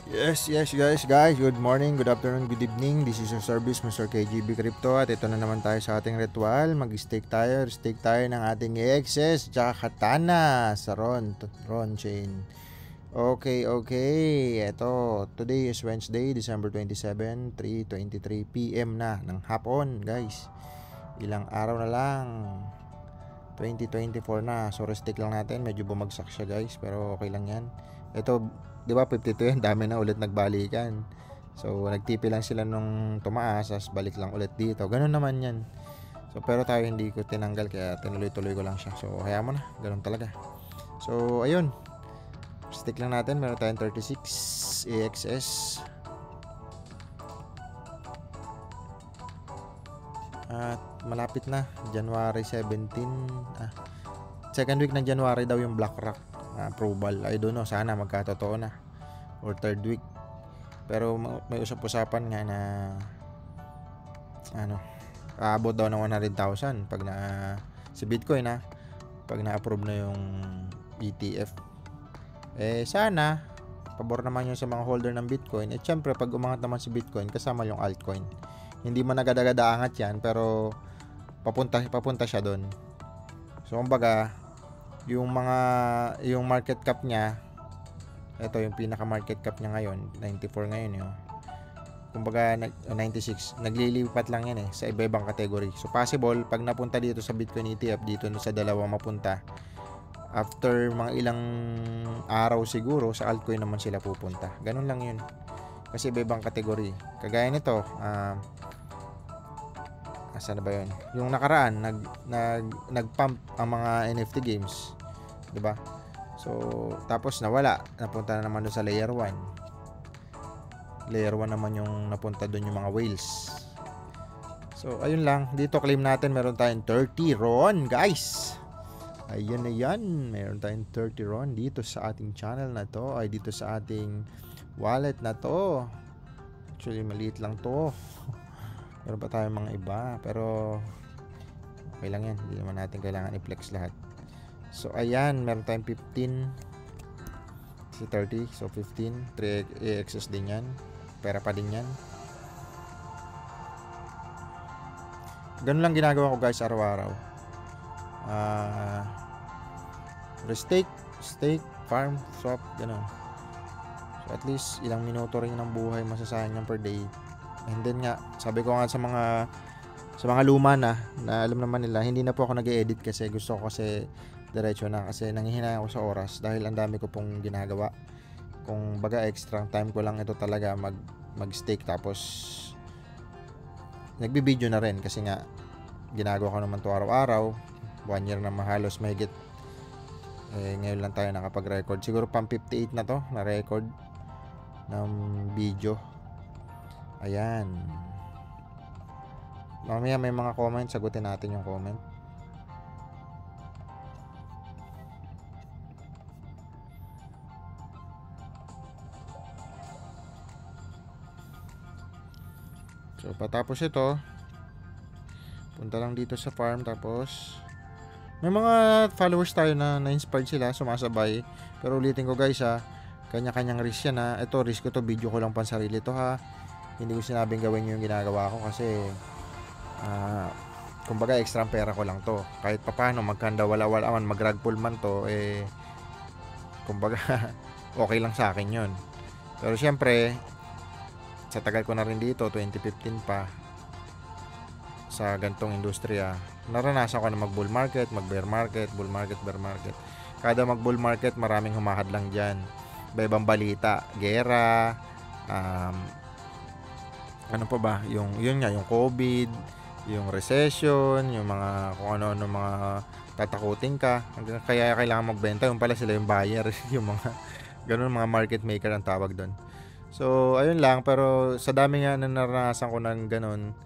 Yes, guys. Good morning, good afternoon, good evening. This is your service, Mr. KGB Crypto. At ito na naman tayo sa ating ritual. Mag-stake tayo. Stake tayo ng ating EXS tsaka Katana sa Ron chain. Okay. Ito, today is Wednesday, December 27, 3:23 PM na ng hapon, guys. Ilang araw na lang. 2024 na. So, restake lang natin. Medyo bumagsak siya, guys. Pero okay lang yan. Ito, di ba 52 yan? Dami na ulit nagbalikan. So, nagtipi lang sila nung tumaas. As balik lang ulit dito. Ganun naman yan. So, pero tayo hindi ko tinanggal. Kaya tinuloy-tuloy ko lang siya. So, kaya mo na. Ganun talaga. So, ayun. Stick lang natin. Meron tayong 36 AXS. At malapit na. January 17. Second week ng January daw yung BlackRock approval. I don't know. Sana magkatotoo na. Or third week. Pero may usap-usapan nga na aabot daw ng 100,000 pag si Bitcoin pag na-approve na yung ETF. Sana pabor naman yun sa mga holder ng Bitcoin. Syempre pag umangat naman si Bitcoin kasama yung altcoin. Hindi man agad-agad aangat yan pero papunta siya doon. So kumbaga yung market cap niya, ito yung pinaka market cap niya ngayon, 94 ngayon yun. Kumbaga 96, naglilipat lang yan sa iba-ibang category. So possible pag napunta dito sa Bitcoin ETF, dito sa dalawang mapunta, after mga ilang araw siguro sa altcoin naman sila pupunta. Ganun lang yun. Kasi iba-ibang category. Kagaya nito, saan ba yun? Yung nakaraan, nag-pump ang mga NFT games. 'Di ba? So, tapos nawala. Napunta na naman doon sa layer 1. Layer 1 naman yung napunta doon yung mga whales. So, ayun lang. Dito claim natin meron tayong 30 RON, guys. Ayun na yan. Meron tayong 30 RON dito sa ating channel na to. Ay, dito sa ating wallet na to. Actually, maliit lang to. Meron pa tayong mga iba. Pero, okay lang yan. Hindi naman natin kailangan i-flex lahat. So, ayan. Meron tayong 15. Si 30. So, 15. 3 AXS din yan. Pera pa din yan. Ganun lang ginagawa ko, guys, araw-araw. Stake, farm, swap, ganun. So, at least, ilang minuto rin ng buhay masasayang yan per day. And then nga, sabi ko nga sa mga luma na alam naman nila, hindi na po ako nag-edit kasi gusto ko kasi diretso na kasi nanghihinayang ako sa oras dahil ang dami ko pong ginagawa. Kung baga extra time ko lang ito talaga mag-stake tapos nagbi-video na rin kasi nga ginagawa ko naman to araw-araw. 1 year na mahalos mahigit. Ngayon lang tayo nakapag-record. Siguro pang 58 na to na record ng video. Ayan. Mamaya may mga comment, sagutin natin yung comment. So, patapos ito, punta lang dito sa farm tapos may mga followers tayo na na-inspired sila, sumasabay. Pero ulitin ko, guys, kanya-kanyang risk yan Ito, risk ko to, video ko lang pansarili to Hindi ko sinabing gawin yung ginagawa ko kasi kumbaga extra pera ko lang to. Kahit papaano magkanda wala-wala man, mag-rug pull man to, kumbaga okay lang sa akin yun. Pero syempre, sa tagal ko na rin dito, 2015 pa, sa gantong industriya, naranasan ko na mag-bull market, mag-bear market, bull market, bear market. Kada mag-bull market, maraming humahad lang dyan. Iba-ibang balita, gera, ano pa ba? Yun nga, yung COVID, yung recession, yung mga kung ano-ano mga tatakutin ka. Kaya kailangan magbenta. Yung pala sila yung buyer, yung mga ganun, mga market maker ang tawag doon. So, ayun lang. Pero sa dami nga na naranasan ko ng ganun,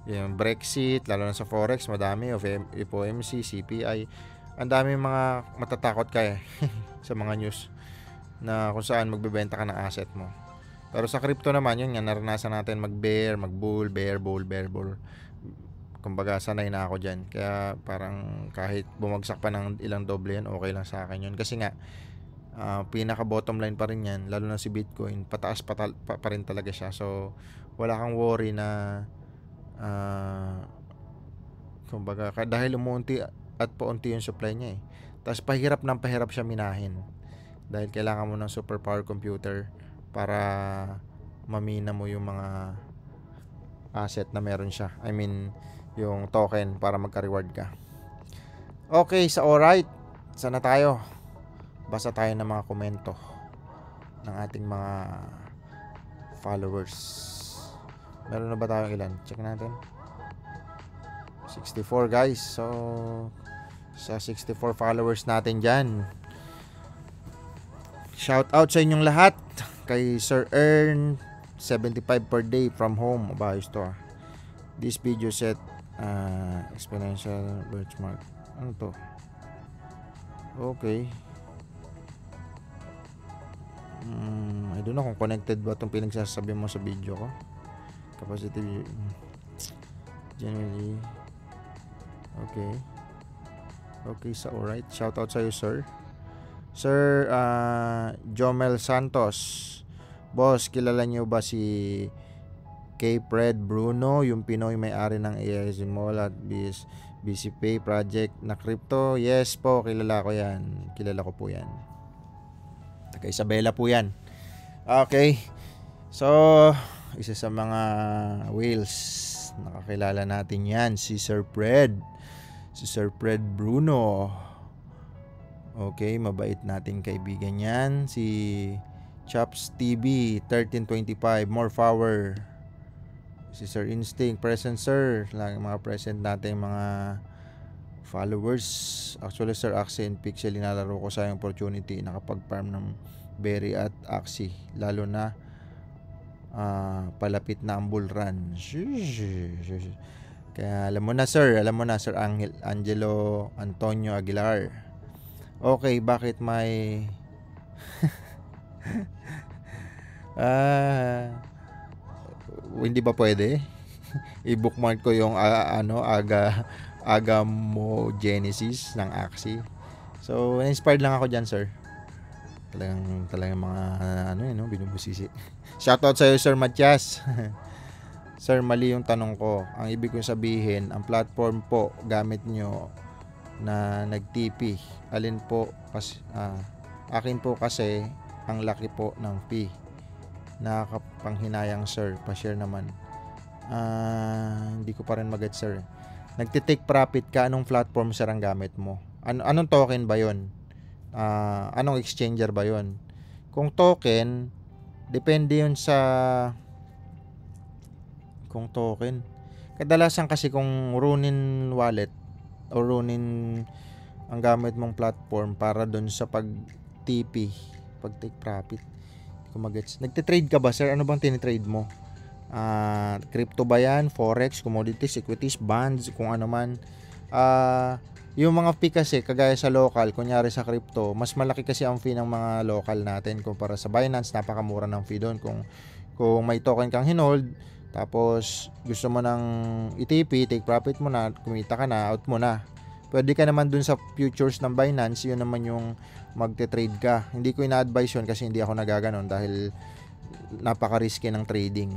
yung Brexit, lalo na sa Forex, madami, FOMC, CPI. Ang dami mga matatakot ka sa mga news na kung saan magbebenta ka ng asset mo. Pero sa crypto naman, yun nga, naranasan natin mag-bear, mag-bull, bear, bull, bear, bull. Kumbaga, sanay na ako dyan. Kaya parang kahit bumagsak pa ng ilang doble yan, okay lang sa akin yun. Kasi nga, pinaka bottom line pa rin yan, lalo na si Bitcoin, pataas pa rin talaga siya. So wala kang worry na kumbaga dahil umuunti at paunti yung supply niya tapos pahirap siya minahin dahil kailangan mo ng super power computer para mamina mo yung mga asset na meron siya, I mean yung token para magka-reward ka. Okay, so alright, sana tayo basa tayo ng mga komento ng ating mga followers. Meron na ba tayong ilan? Check natin. 64 guys. So sa 64 followers natin dyan, shout out sa inyong lahat. Kay Sir Earn 75 per day from home. Mabayos to This video set exponential benchmark. Ano to? Okay. I don't know kung connected ba itong pinagsasabi mo sa video ko. Capacity generally. Okay, so alright. Shout out sa iyo, sir. Sir Jomel Santos. Boss, kilala niyo ba si K-Fred Bruno, yung Pinoy may-ari ng AISMall at BCPay project na crypto? Yes po, kilala ko yan. Kilala ko po yan. Taga Isabela po yan. Okay. So, isa sa mga whales, nakakilala natin yan, si Sir Fred. Si Sir Fred Bruno. Okay, mabait nating kaibigan yan. Si Chops TV 1325, more power. Si Sir Instinct, present sir. Lang mga present natin mga followers. Actually, Sir Axie and Pixel, inalaro ko sa yung opportunity nakapag-farm ng berry at Axie, lalo na palapit na ang bull run. Kaya alam mo na sir Angelo Antonio Aguilar. Okay, bakit may hindi ba pwede i-bookmark ko yung aga mo Genesis ng Axie? So inspired lang ako diyan, sir. Talagang mga binubusisi. Shoutout sa iyo, Sir Matias. Sir, mali yung tanong ko. Ang ibig kong sabihin, ang platform po gamit nyo na nag-TP, alin po? Akin po kasi ang laki po ng fee. Nakakapanghinayang, sir. Pa-share naman. Hindi ko pa rin mag-get, sir. Nagtitake profit ka, anong platform, sir, ang gamit mo? Anong token ba yon? Anong exchanger ba yon? Kung token, depende yun sa token. Kadalasan kasi kung Ronin wallet o Ronin ang gamit mong platform para doon sa pag-TP, pag-take profit. Kung magets. Nagte-trade ka ba, sir? Ano bang tinitrade mo? Crypto ba yan? Forex, commodities, equities, bonds, kung ano man. Yung mga fee kasi, kagaya sa local, kunyari sa crypto, mas malaki kasi ang fee ng mga local natin kumpara sa Binance. Napakamura ng fee doon. Kung may token kang hinold, tapos gusto mo ng ETP, take profit mo na, kumita ka na, out mo na. Pwede ka naman dun sa futures ng Binance, yun naman yung magte-trade ka. Hindi ko ina-advise yun kasi hindi ako nagaganon dahil napaka-risky ng trading.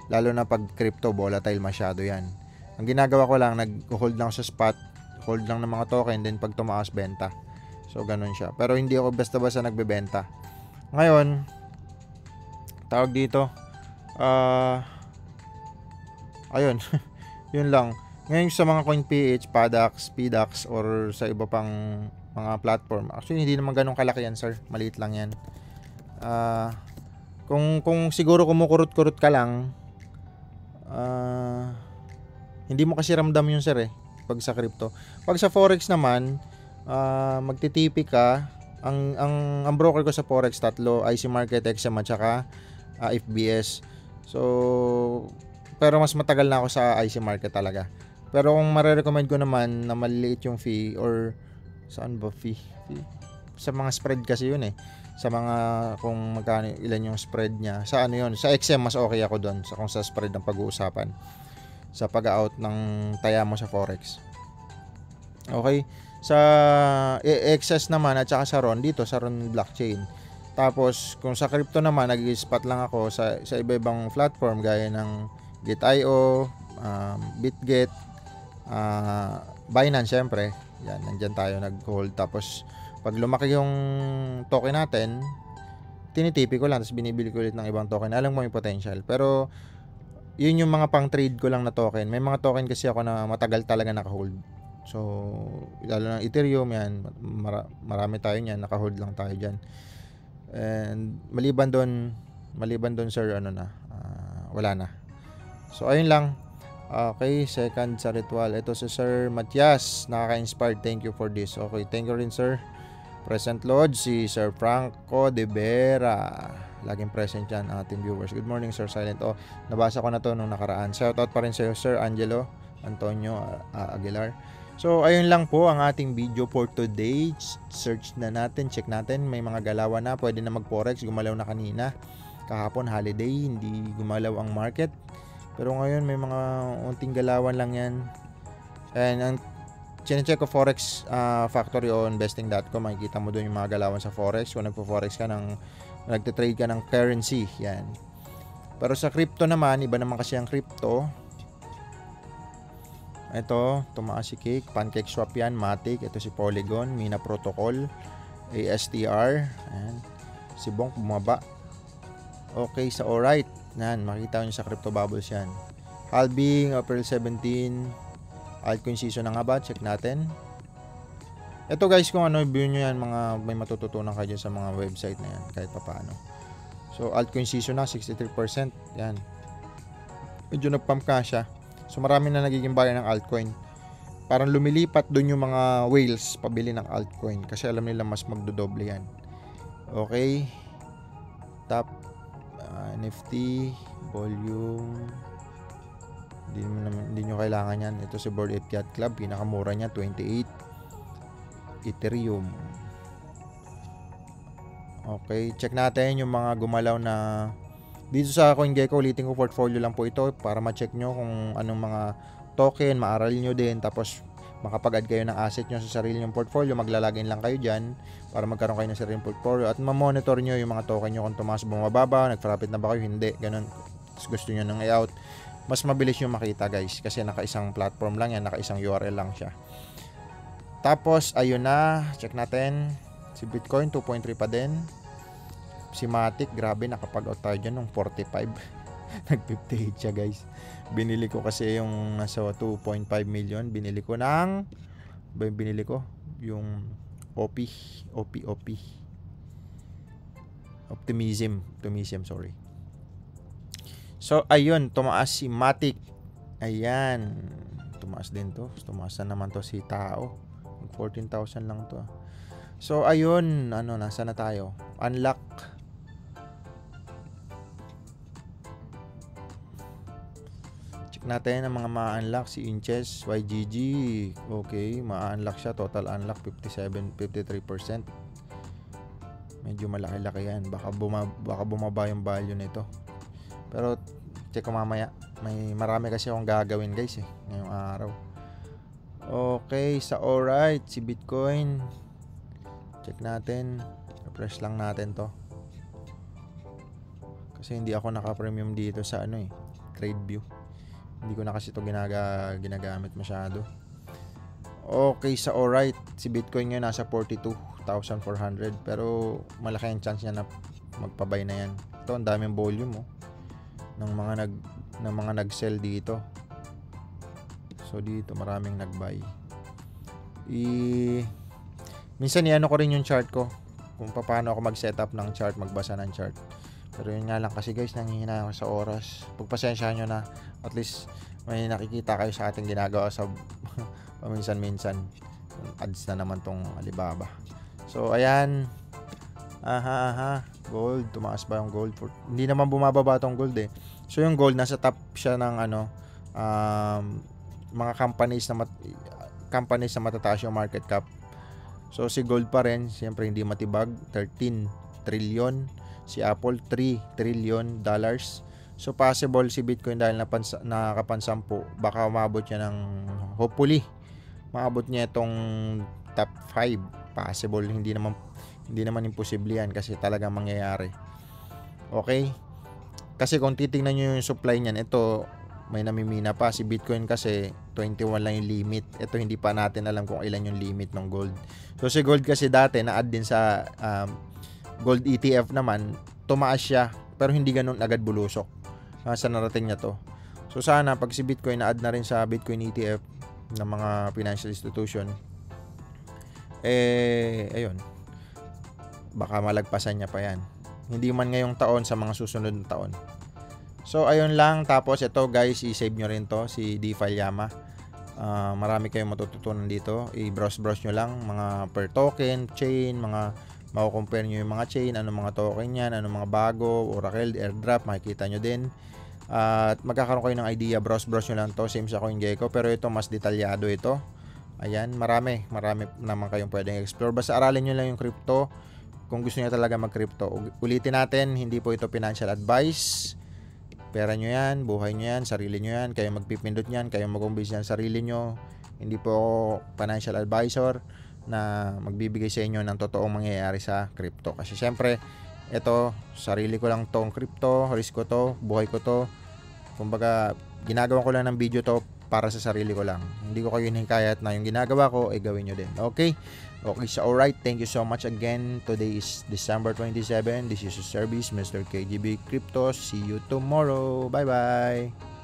Lalo na pag crypto, volatile masyado yan. Ang ginagawa ko lang, nag-hold lang sa spot, hold lang ng mga token, then pag tumaas, benta. So, ganun siya. Pero hindi ako basta-basta nagbebenta. Ngayon, tawag dito, ayun, yun lang. Ngayon sa mga CoinPH, PDAX, or sa iba pang mga platform, actually hindi naman ganun kalaki yan, sir. Maliit lang yan. Kung siguro kumukurot-kurot ka lang, hindi mo kasi ramdam yun, sir, pag sa crypto. Pag sa forex naman, magtitipi ka. Ang broker ko sa forex, tatlo, IC Market, XM at saka FBS. So, pero mas matagal na ako sa IC Market talaga. Pero kung marerecommend ko naman na maliliit yung fee, or saan ba fee? Sa mga spread kasi yun sa mga kung magkano ilan yung spread niya, sa ano yun, sa XM mas okay ako doon kung sa spread ng pag-uusapan, sa pag-out ng taya mo sa forex. Okay, Sa excess naman at saka sa RON, dito sa RON blockchain. Tapos kung sa crypto naman, nag-spot lang ako sa iba-ibang platform gaya ng Gate.io, BitGet, Binance syempre. Yan, nandiyan tayo nag-hold. Tapos pag lumaki yung token natin, tinitipi ko lang tapos binibili ko ulit ng ibang token. Alam mo yung potential. Pero yun yung mga pang trade ko lang na token. May mga token kasi ako na matagal talaga naka-hold. So, lalo ng Ethereum yan, marami tayo niyan, naka-hold lang tayo diyan. And maliban doon sir, wala na. So ayun lang. Okay, second sa ritual. Ito si Sir Matias, nakaka-inspired. Thank you for this. Okay, thank you rin sir. Present Lord, si Sir Franco de Vera. Laging present yan ating viewers. Good morning Sir Silent. Nabasa ko na to nung nakaraan. Shoutout pa rin sa iyo Sir Angelo Antonio Aguilar. So, ayun lang po ang ating video for today. Search na natin, check natin. May mga galawan na, pwede na mag-forex. Gumalaw na kanina. Kahapon, holiday, hindi gumalaw ang market. Pero ngayon, may mga unting galawan lang yan. And ang chinecheck ko Forex Factory on investing.com, makikita mo doon yung mga galawan sa Forex. Kung nagpo-Forex ka nagtitrade ka ng currency, yan. Pero sa crypto naman, iba naman kasi ang crypto. Ito, tumaas si Cake, Pancake Swap yan, Matic, ito si Polygon, Mina Protocol, ASTR, ayan. Si Bonk bumaba. Okay, sa alright, yan, makikita nyo sa Crypto Bubbles yan. Halving, April 17, altcoin season na nga ba? Check natin. Ito guys, kung view nyo yan, may matututunan kayo sa mga website na yan, kahit pa paano. So, altcoin season na, 63%, yan. Medyo nag-pump ka siya. So marami na nagiging buyer ng altcoin. Parang lumilipat doon yung mga whales pabili ng altcoin kasi alam nila mas magdodoble yan. Okay. Top NFT volume. Hindi nyo kailangan yan. Ito si Bored Ape Yacht Club, pinakamura niya 28 Ethereum. Okay, check natin yung mga gumalaw na dito sa CoinGecko. Ulitin ko, portfolio lang po ito para ma-check nyo kung anong mga token, maaral nyo din, tapos makapag-add kayo ng asset nyo sa sarili nyong portfolio. Maglalagin lang kayo dyan para magkaroon kayo ng sariling portfolio at ma-monitor nyo yung mga token nyo kung tumaas bumababa, nag-profit na ba kayo, hindi, ganun. Gusto nyo nang i-out, mas mabilis nyo makita guys kasi naka-isang platform lang yan, naka-isang URL lang siya. Tapos ayun na, check natin si Bitcoin 2.3 pa din. Si Matic, grabe, nakapag-out tayo dyan nung 45. Nag-58 siya guys. Binili ko kasi yung nasa 2.5 million. Binili ko yung OP. Optimism, sorry. So, ayun, tumaas si Matic. Ayan. Tumaas din to. Tumaas na naman to si Tao. 14,000 lang to. So, ayun. Nasa na tayo? Unlock. Natin ang mga ma-unlock si Inches, YGG. Okay, ma-unlock siya, total unlock 53%. Medyo malaki-laki yan. Baka bumaba yung value nito. Pero check ko mamaya. Marami kasi akong gagawin guys ngayong araw. Okay, sa alright, si Bitcoin. Check natin. Refresh lang natin to. Kasi hindi ako naka-premium dito sa TradeView. Hindi ko na kasi ito ginagamit masyado. Okay, sa alright. Si Bitcoin ngayon nasa 42,400. Pero malaki ang chance niya na magpabay na yan. Ito, ang daming volume ng mga nag-sell dito. So dito maraming nag-buy. Minsan ko rin yung chart ko. Kung paano ako mag-setup ng chart, magbasa ng chart. Pero yun nga lang kasi guys, nanghihina ako sa oras. Pagpasensyahan nyo na, at least may nakikita kayo sa ating ginagawa sa paminsan-minsan. Ads na naman tong Alibaba. So ayan. Gold, tumaas ba yung gold? Hindi naman bumababa tong gold So yung gold, nasa top siya ng mga companies na matataas yung market cap. So si gold pa rin, siyempre hindi matibag, 13 trillion. Si Apple, $3 trillion. So possible si Bitcoin dahil nakapansampu, baka umabot niya ng, hopefully, maabot niya itong top 5. Possible, hindi naman imposible yan kasi talagang mangyayari. Okay? Kasi kung titingnan nyo yung supply niyan, ito may namimina pa. Si Bitcoin kasi 21 lang yung limit. Ito hindi pa natin alam kung ilan yung limit ng gold. So si gold kasi dati na-add din sa gold ETF naman, tumaas siya pero hindi ganun agad bulusok. Sa narating niya to. So sana pag si Bitcoin na-add na rin sa Bitcoin ETF ng mga financial institution, ayun, baka malagpasan niya pa yan. Hindi man ngayong taon, sa mga susunod na taon. So ayun lang. Tapos ito guys, i-save nyo rin to, si DeFi Llama. Marami kayong matututunan dito. I-browse nyo lang mga per token, chain, mga mako-compare nyo yung mga chain, anong mga token yan, anong mga bago, Oracle, airdrop, makikita nyo din. At magkakaroon kayo ng idea, browse nyo lang to, same sa CoinGecko, pero ito mas detalyado ito. Ayan, marami naman kayong pwedeng explore. Basta aralin nyo lang yung crypto kung gusto nyo talaga mag-crypto. Ulitin natin, hindi po ito financial advice. Pera nyo yan, buhay nyo yan, sarili nyo yan, kayo magpipindot yan, kayo mag-umbis yan sarili nyo. Hindi po ako financial advisor na magbibigay sa inyo ng totoong mangyayari sa crypto. Kasi syempre, ito, sarili ko lang tong crypto, risk ko to, buhay ko to. Kumbaga, ginagawa ko lang ng video to para sa sarili ko lang. Hindi ko kayo hinihikayat na yung ginagawa ko ay gawin nyo din. Okay? Okay, so alright. Thank you so much again. Today is December 27. This is your service, Mr. KGB Crypto. See you tomorrow. Bye-bye.